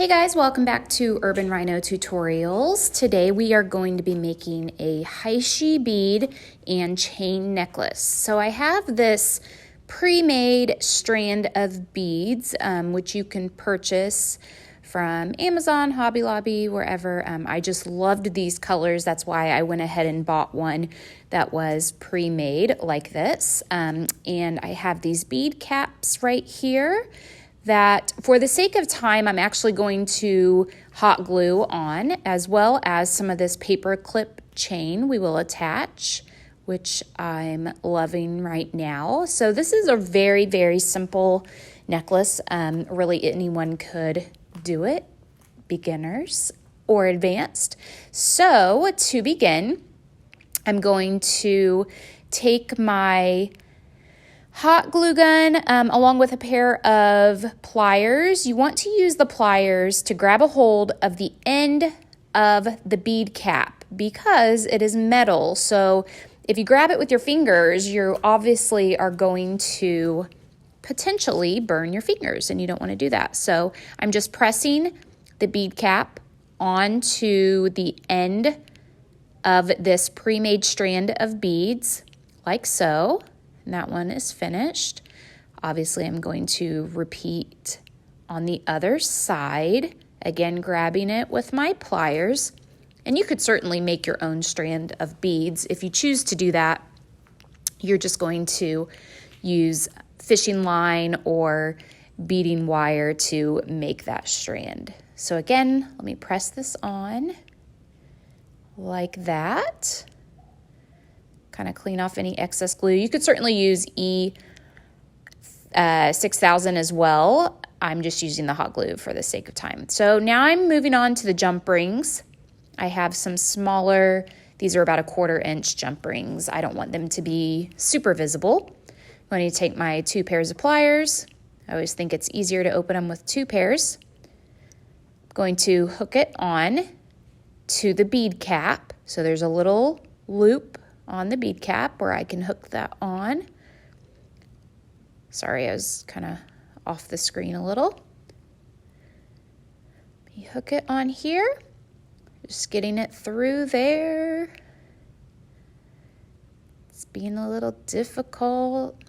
Hey guys, welcome back to Urban Rhino Tutorials. Today we are going to be making a Heishi bead and chain necklace. So I have this pre-made strand of beads, which you can purchase from Amazon, Hobby Lobby, wherever. I just loved these colors. That's why I went ahead and bought one that was pre-made like this. And I have these bead caps right here that, for the sake of time, I'm actually going to hot glue on, as well as some of this paper clip chain we will attach, which I'm loving right now. So this is a very, very simple necklace. Really anyone could do it, beginners or advanced. So to begin, I'm going to take my hot glue gun along with a pair of pliers. You want to use the pliers to grab a hold of the end of the bead cap because it is metal. So if you grab it with your fingers, you obviously are going to potentially burn your fingers, and you don't want to do that. So I'm just pressing the bead cap onto the end of this pre-made strand of beads like so. And that one is finished. Obviously, I'm going to repeat on the other side, again grabbing it with my pliers. And you could certainly make your own strand of beads. If you choose to do that, you're just going to use fishing line or beading wire to make that strand. So again, let me press this on like that. Kind of clean off any excess glue. You could certainly use E6000 as well. I'm just using the hot glue for the sake of time. So now I'm moving on to the jump rings. I have some smaller, these are about 1/4 inch jump rings. I don't want them to be super visible. I'm going to take my 2 pairs of pliers. I always think it's easier to open them with 2 pairs. I'm going to hook it on to the bead cap. So there's a little loop on the bead cap where I can hook that on. Sorry, I was kind of off the screen a little. You hook it on here, just getting it through there. It's being a little difficult.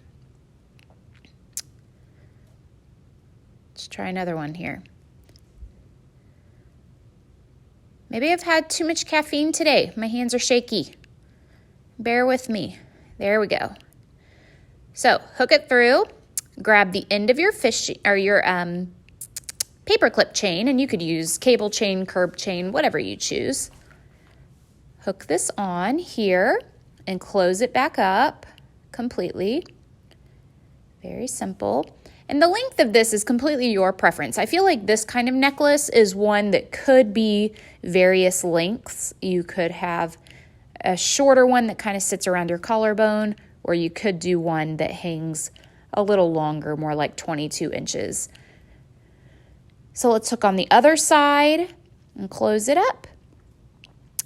Let's try another one here. Maybe I've had too much caffeine today. My hands are shaky. Bear with me. There we go. So hook it through, grab the end of your paper clip chain, and you could use cable chain, curb chain, whatever you choose. Hook this on here and close it back up completely. Very simple. And the length of this is completely your preference. I feel like this kind of necklace is one that could be various lengths. You could have a shorter one that kind of sits around your collarbone, or you could do one that hangs a little longer, more like 22 inches. So let's hook on the other side and close it up.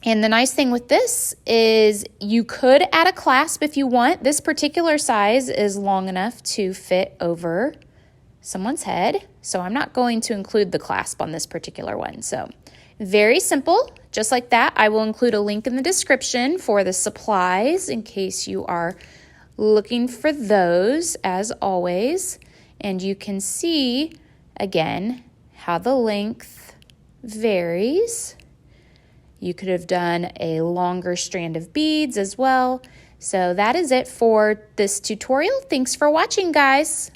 And the nice thing with this is you could add a clasp if you want. This particular size is long enough to fit over someone's head, so I'm not going to include the clasp on this particular one. So very simple, just like that. I will include a link in the description for the supplies in case you are looking for those, as always. And you can see, again, how the length varies. You could have done a longer strand of beads as well. So that is it for this tutorial. Thanks for watching, guys.